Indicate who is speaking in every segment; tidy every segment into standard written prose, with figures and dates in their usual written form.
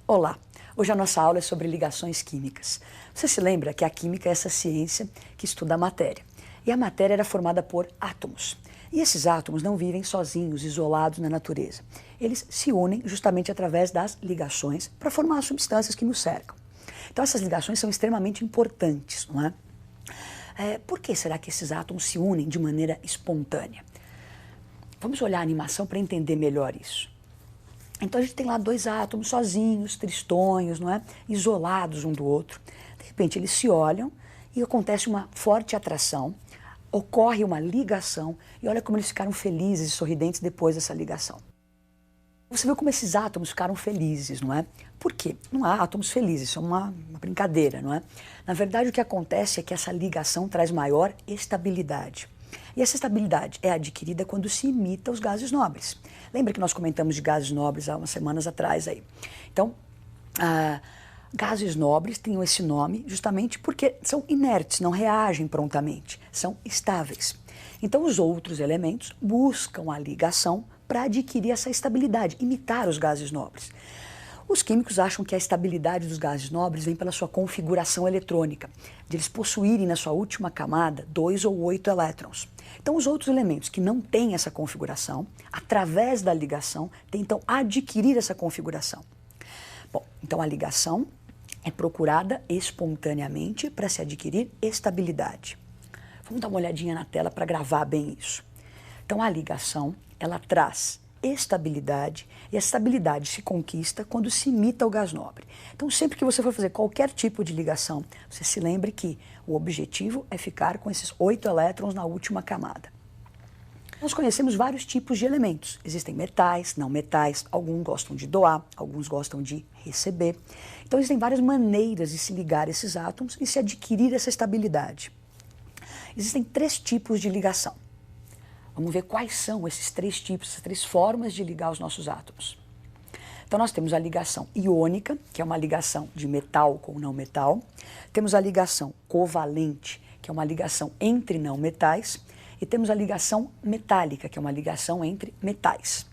Speaker 1: Olá! Hoje a nossa aula é sobre ligações químicas. Você se lembra que a química é essa ciência que estuda a matéria. E a matéria era formada por átomos. E esses átomos não vivem sozinhos, isolados na natureza. Eles se unem justamente através das ligações para formar as substâncias que nos cercam. Então essas ligações são extremamente importantes, não é? Por que será que esses átomos se unem de maneira espontânea? Vamos olhar a animação para entender melhor isso. Então a gente tem lá dois átomos sozinhos, tristonhos, não é? Isolados um do outro. De repente eles se olham e acontece uma forte atração, ocorre uma ligação e olha como eles ficaram felizes e sorridentes depois dessa ligação. Você viu como esses átomos ficaram felizes, não é? Por quê? Não há átomos felizes, isso é uma brincadeira, não é? Na verdade o que acontece é que essa ligação traz maior estabilidade. E essa estabilidade é adquirida quando se imita os gases nobres. Lembra que nós comentamos de gases nobres há umas semanas atrás aí. Então, gases nobres têm esse nome justamente porque são inertes, não reagem prontamente, são estáveis. Então, os outros elementos buscam a ligação para adquirir essa estabilidade, imitar os gases nobres. Os químicos acham que a estabilidade dos gases nobres vem pela sua configuração eletrônica, de eles possuírem na sua última camada 2 ou 8 elétrons. Então, os outros elementos que não têm essa configuração, através da ligação, tentam adquirir essa configuração. Bom, então a ligação é procurada espontaneamente para se adquirir estabilidade. Vamos dar uma olhadinha na tela para gravar bem isso. Então, a ligação, ela traz estabilidade, e a estabilidade se conquista quando se imita o gás nobre. Então, sempre que você for fazer qualquer tipo de ligação, você se lembre que o objetivo é ficar com esses 8 elétrons na última camada. Nós conhecemos vários tipos de elementos. Existem metais, não metais, alguns gostam de doar, alguns gostam de receber. Então, existem várias maneiras de se ligar esses átomos e se adquirir essa estabilidade. Existem 3 tipos de ligação. Vamos ver quais são esses 3 tipos, essas 3 formas de ligar os nossos átomos. Então nós temos a ligação iônica, que é uma ligação de metal com não metal. Temos a ligação covalente, que é uma ligação entre não metais. E temos a ligação metálica, que é uma ligação entre metais.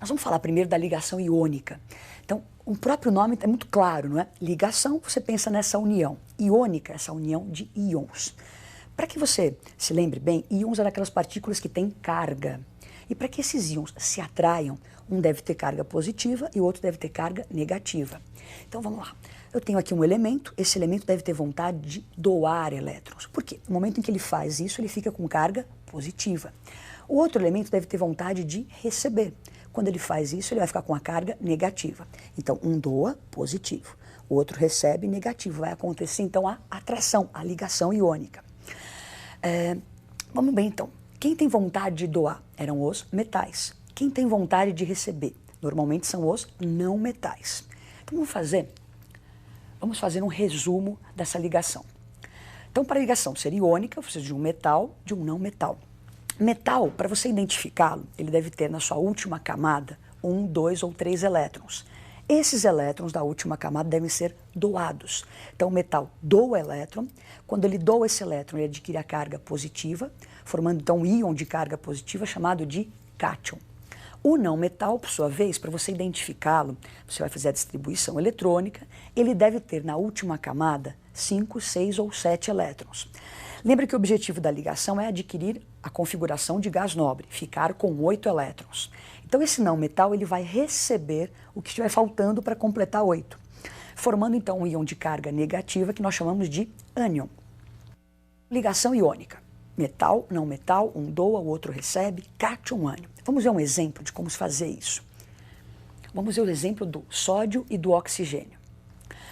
Speaker 1: Nós vamos falar primeiro da ligação iônica. Então, o próprio nome é muito claro, não é? Ligação, você pensa nessa união. Iônica, essa união de íons. Para que você se lembre bem, íons eram aquelas partículas que têm carga. E para que esses íons se atraiam, um deve ter carga positiva e o outro deve ter carga negativa. Então vamos lá. Eu tenho aqui um elemento, esse elemento deve ter vontade de doar elétrons. Por quê? No momento em que ele faz isso, ele fica com carga positiva. O outro elemento deve ter vontade de receber. Quando ele faz isso, ele vai ficar com a carga negativa. Então, um doa, positivo. O outro recebe, negativo. Vai acontecer, então, a atração, a ligação iônica. Vamos bem, então. Quem tem vontade de doar eram os metais. Quem tem vontade de receber? Normalmente são os não metais. Então, vamos fazer um resumo dessa ligação. Então, para a ligação ser iônica, eu preciso de um metal, de um não metal. Metal, para você identificá-lo, ele deve ter na sua última camada 1, 2 ou 3 elétrons. Esses elétrons da última camada devem ser doados. Então, o metal doa elétron. Quando ele doa esse elétron, ele adquire a carga positiva, formando então um íon de carga positiva chamado de cátion. O não metal, por sua vez, para você identificá-lo, você vai fazer a distribuição eletrônica, ele deve ter na última camada 5, 6 ou 7 elétrons. Lembra que o objetivo da ligação é adquirir a configuração de gás nobre, ficar com 8 elétrons. Então esse não metal ele vai receber o que estiver faltando para completar 8, formando então um íon de carga negativa que nós chamamos de ânion. Ligação iônica. Metal, não metal, um doa, o outro recebe, cátion, ânion. Vamos ver um exemplo de como se fazer isso. Vamos ver o exemplo do sódio e do oxigênio.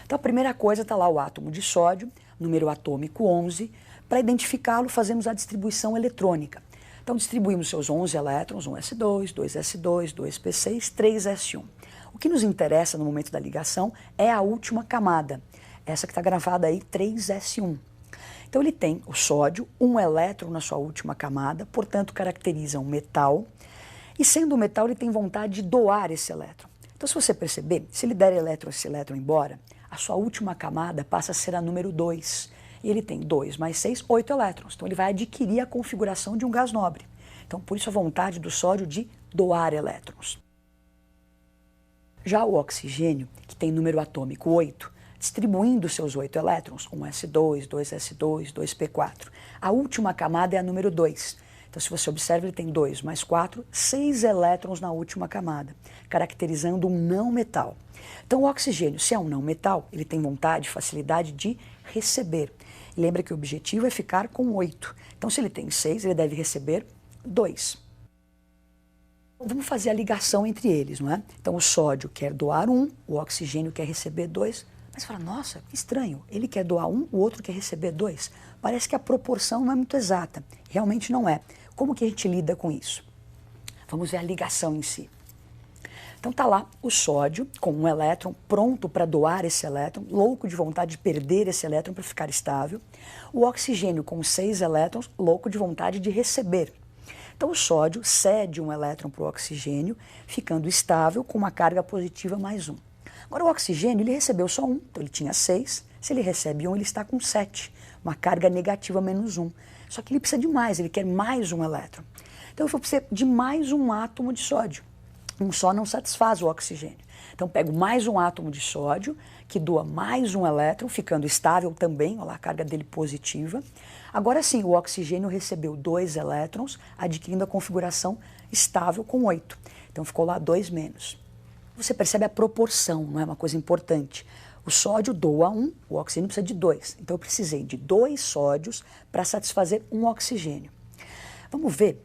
Speaker 1: Então a primeira coisa está lá o átomo de sódio, número atômico 11. Para identificá-lo, fazemos a distribuição eletrônica. Então distribuímos seus 11 elétrons, 1s2, 2s2, 2p6, 3s1. O que nos interessa no momento da ligação é a última camada, essa que está gravada aí, 3s1. Então ele tem o sódio, um elétron na sua última camada, portanto caracteriza um metal, e sendo um metal ele tem vontade de doar esse elétron. Então se você perceber, se ele der esse elétron embora, a sua última camada passa a ser a número 2. E ele tem 2 mais 6, 8 elétrons. Então ele vai adquirir a configuração de um gás nobre. Então por isso a vontade do sódio de doar elétrons. Já o oxigênio, que tem número atômico 8, distribuindo seus 8 elétrons, 1s2, 2s2, 2p4. A última camada é a número 2. Então, se você observa, ele tem 2 mais 4, 6 elétrons na última camada, caracterizando um não metal. Então, o oxigênio, se é um não metal, ele tem vontade, facilidade de receber. Lembra que o objetivo é ficar com 8. Então, se ele tem 6, ele deve receber 2. Vamos fazer a ligação entre eles, não é? Então, o sódio quer doar 1, o oxigênio quer receber 2. Mas você fala, nossa, que estranho, ele quer doar 1, o outro quer receber 2. Parece que a proporção não é muito exata. Realmente não é. Como que a gente lida com isso? Vamos ver a ligação em si. Então tá lá o sódio com um elétron pronto para doar esse elétron, louco de vontade de perder esse elétron para ficar estável. O oxigênio com 6 elétrons, louco de vontade de receber. Então o sódio cede um elétron para o oxigênio, ficando estável com uma carga positiva mais 1. Agora o oxigênio, ele recebeu só 1, então ele tinha 6. Se ele recebe 1, ele está com 7, uma carga negativa menos 1. Só que ele precisa de mais, ele quer mais um elétron. Então eu vou precisar de mais um átomo de sódio. Um só não satisfaz o oxigênio. Então pego mais um átomo de sódio, que doa mais um elétron, ficando estável também, olha lá, a carga dele positiva. Agora sim, o oxigênio recebeu 2 elétrons, adquirindo a configuração estável com 8. Então ficou lá 2 menos. Você percebe a proporção, não é uma coisa importante. O sódio doa 1, o oxigênio precisa de 2. Então eu precisei de 2 sódios para satisfazer um oxigênio. Vamos ver,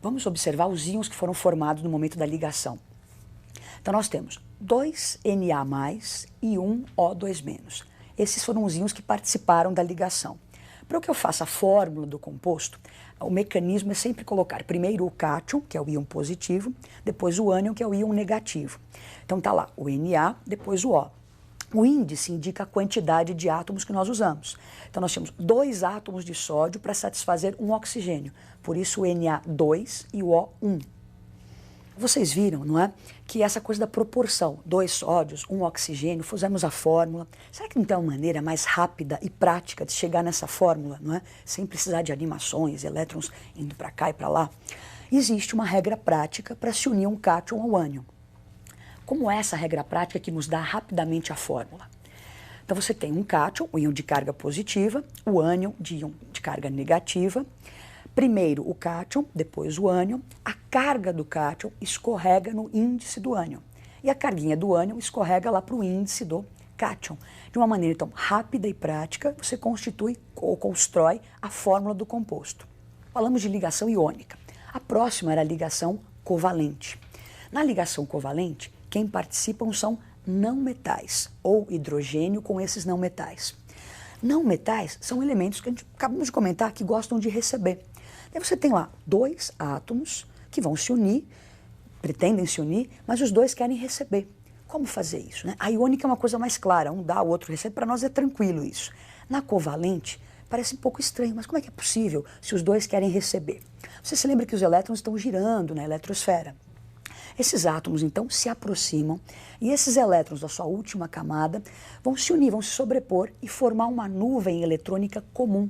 Speaker 1: vamos observar os íons que foram formados no momento da ligação. Então nós temos 2 Na+, e 1 O2-. Esses foram os íons que participaram da ligação. Para que eu faça a fórmula do composto, o mecanismo é sempre colocar primeiro o cátion, que é o íon positivo, depois o ânion, que é o íon negativo. Então tá lá o Na, depois o O. O índice indica a quantidade de átomos que nós usamos. Então nós temos 2 átomos de sódio para satisfazer um oxigênio. Por isso o Na2 e o O1. Vocês viram, não é? Que essa coisa da proporção, 2 sódios, 1 oxigênio, fizemos a fórmula. Será que não tem uma maneira mais rápida e prática de chegar nessa fórmula, não é? Sem precisar de animações, elétrons indo para cá e para lá? Existe uma regra prática para se unir um cátion ao ânion. Como é essa regra prática que nos dá rapidamente a fórmula? Então você tem um cátion, o íon de carga positiva, o ânion de íon de carga negativa. Primeiro o cátion, depois o ânion. A carga do cátion escorrega no índice do ânion. E a carguinha do ânion escorrega lá para o índice do cátion. De uma maneira, então, rápida e prática, você constitui ou constrói a fórmula do composto. Falamos de ligação iônica. A próxima era a ligação covalente. Na ligação covalente, quem participam são não metais, ou hidrogênio com esses não metais. Não metais são elementos que a gente acabamos de comentar que gostam de receber. Daí você tem lá 2 átomos que vão se unir, pretendem se unir, mas os 2 querem receber. Como fazer isso, né? A iônica é uma coisa mais clara, um dá, o outro recebe, para nós é tranquilo isso. Na covalente, parece um pouco estranho, mas como é que é possível se os 2 querem receber? Você se lembra que os elétrons estão girando na eletrosfera. Esses átomos, então, se aproximam e esses elétrons da sua última camada vão se unir, vão se sobrepor e formar uma nuvem eletrônica comum.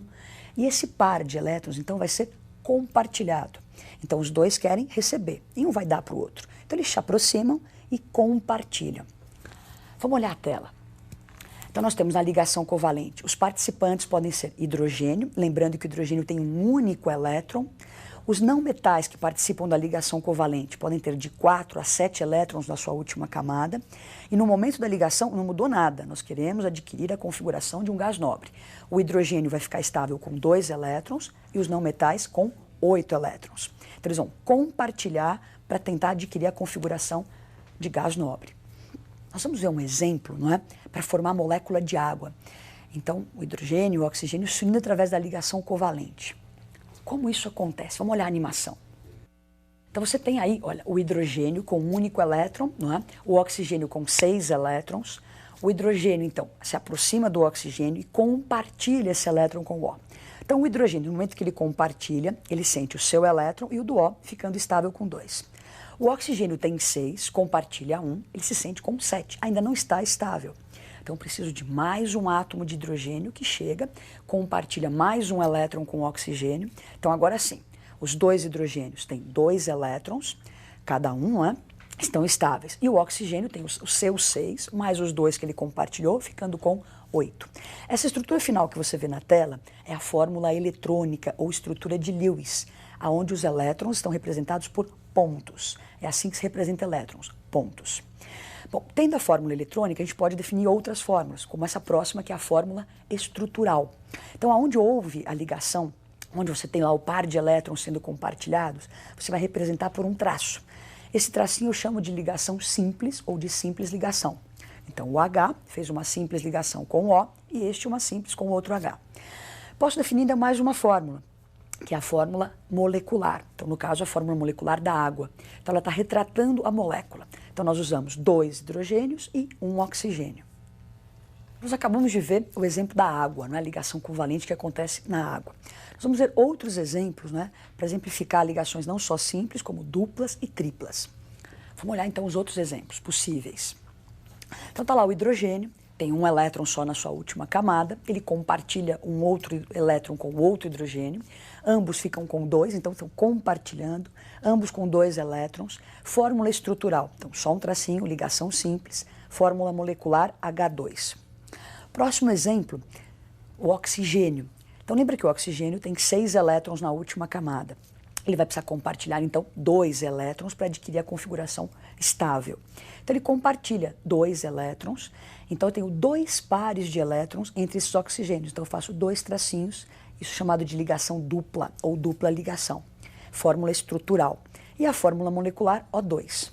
Speaker 1: E esse par de elétrons, então, vai ser compartilhado. Então, os 2 querem receber e um vai dar para o outro. Então, eles se aproximam e compartilham. Vamos olhar a tela. Então, nós temos a ligação covalente. Os participantes podem ser hidrogênio, lembrando que o hidrogênio tem um único elétron. Os não metais que participam da ligação covalente podem ter de 4 a 7 elétrons na sua última camada. E no momento da ligação não mudou nada. Nós queremos adquirir a configuração de um gás nobre. O hidrogênio vai ficar estável com 2 elétrons e os não metais com 8 elétrons. Então eles vão compartilhar para tentar adquirir a configuração de gás nobre. Nós vamos ver um exemplo, não é? Para formar a molécula de água. Então o hidrogênio e o oxigênio se unem através da ligação covalente. Como isso acontece? Vamos olhar a animação. Então você tem aí, olha, o hidrogênio com um único elétron, não é? O oxigênio com 6 elétrons. O hidrogênio, então, se aproxima do oxigênio e compartilha esse elétron com o O. Então o hidrogênio, no momento que ele compartilha, ele sente o seu elétron e o do O ficando estável com 2. O oxigênio tem 6, compartilha 1, ele se sente com 7, ainda não está estável. Então, preciso de mais um átomo de hidrogênio que chega, compartilha mais um elétron com o oxigênio. Então, agora sim, os 2 hidrogênios têm 2 elétrons, cada um, não é? estão estáveis. E o oxigênio tem os seus 6, mais os 2 que ele compartilhou, ficando com 8. Essa estrutura final que você vê na tela é a fórmula eletrônica ou estrutura de Lewis, onde os elétrons estão representados por pontos. É assim que se representa elétrons, pontos. Bom, tendo a fórmula eletrônica, a gente pode definir outras fórmulas, como essa próxima, que é a fórmula estrutural. Então, aonde houve a ligação, onde você tem lá o par de elétrons sendo compartilhados, você vai representar por um traço. Esse tracinho eu chamo de ligação simples ou de simples ligação. Então, o H fez uma simples ligação com o O e este uma simples com o outro H. Posso definir ainda mais uma fórmula, que é a fórmula molecular. Então, no caso, a fórmula molecular da água. Então, ela está retratando a molécula. Então, nós usamos 2 hidrogênios e 1 oxigênio. Nós acabamos de ver o exemplo da água, a ligação covalente que acontece na água. Nós vamos ver outros exemplos para exemplificar ligações não só simples, como duplas e triplas. Vamos olhar então os outros exemplos possíveis. Então está lá o hidrogênio, tem um elétron só na sua última camada, ele compartilha um outro elétron com outro hidrogênio, ambos ficam com 2, então estão compartilhando, ambos com 2 elétrons, fórmula estrutural, então só um tracinho, ligação simples, fórmula molecular H2. Próximo exemplo, o oxigênio. Então lembra que o oxigênio tem 6 elétrons na última camada. Ele vai precisar compartilhar, então, 2 elétrons para adquirir a configuração estável. Então ele compartilha 2 elétrons, então eu tenho 2 pares de elétrons entre esses oxigênios. Então eu faço 2 tracinhos, isso chamado de ligação dupla ou dupla ligação. Fórmula estrutural. E a fórmula molecular O2.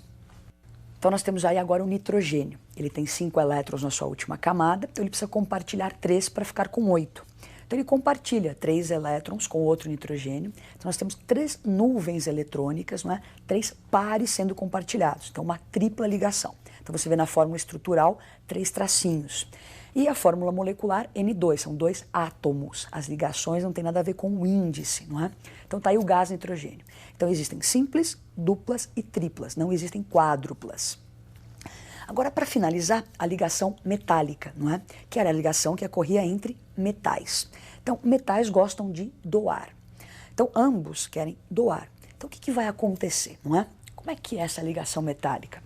Speaker 1: Então nós temos aí agora o nitrogênio. Ele tem 5 elétrons na sua última camada, então ele precisa compartilhar 3 para ficar com 8. Então ele compartilha 3 elétrons com outro nitrogênio. Então nós temos 3 nuvens eletrônicas, 3 pares sendo compartilhados. Então uma tripla ligação. Então você vê na fórmula estrutural 3 tracinhos. E a fórmula molecular N2, são 2 átomos. As ligações não têm nada a ver com o índice, Então está aí o gás nitrogênio. Então existem simples, duplas e triplas, não existem quádruplas. Agora, para finalizar, a ligação metálica, que era a ligação que ocorria entre metais. Então, metais gostam de doar. Então, ambos querem doar. Então, o que vai acontecer, Como é que é essa ligação metálica?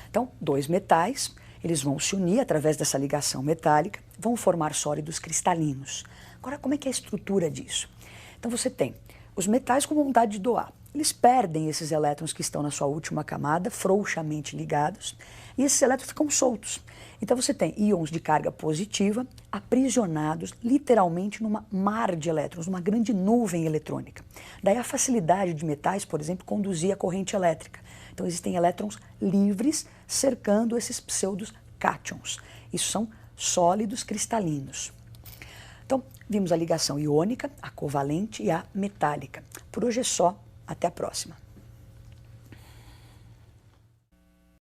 Speaker 1: Então, 2 metais, eles vão se unir através dessa ligação metálica, vão formar sólidos cristalinos. Agora, como é que é a estrutura disso? Então, você tem os metais com vontade de doar. Eles perdem esses elétrons que estão na sua última camada, frouxamente ligados, e esses elétrons ficam soltos. Então você tem íons de carga positiva aprisionados literalmente numa mar de elétrons, numa grande nuvem eletrônica. Daí a facilidade de metais, por exemplo, conduzir a corrente elétrica. Então existem elétrons livres cercando esses pseudos cátions. Isso são sólidos cristalinos. Então, vimos a ligação iônica, a covalente e a metálica. Por hoje é só. Até a próxima.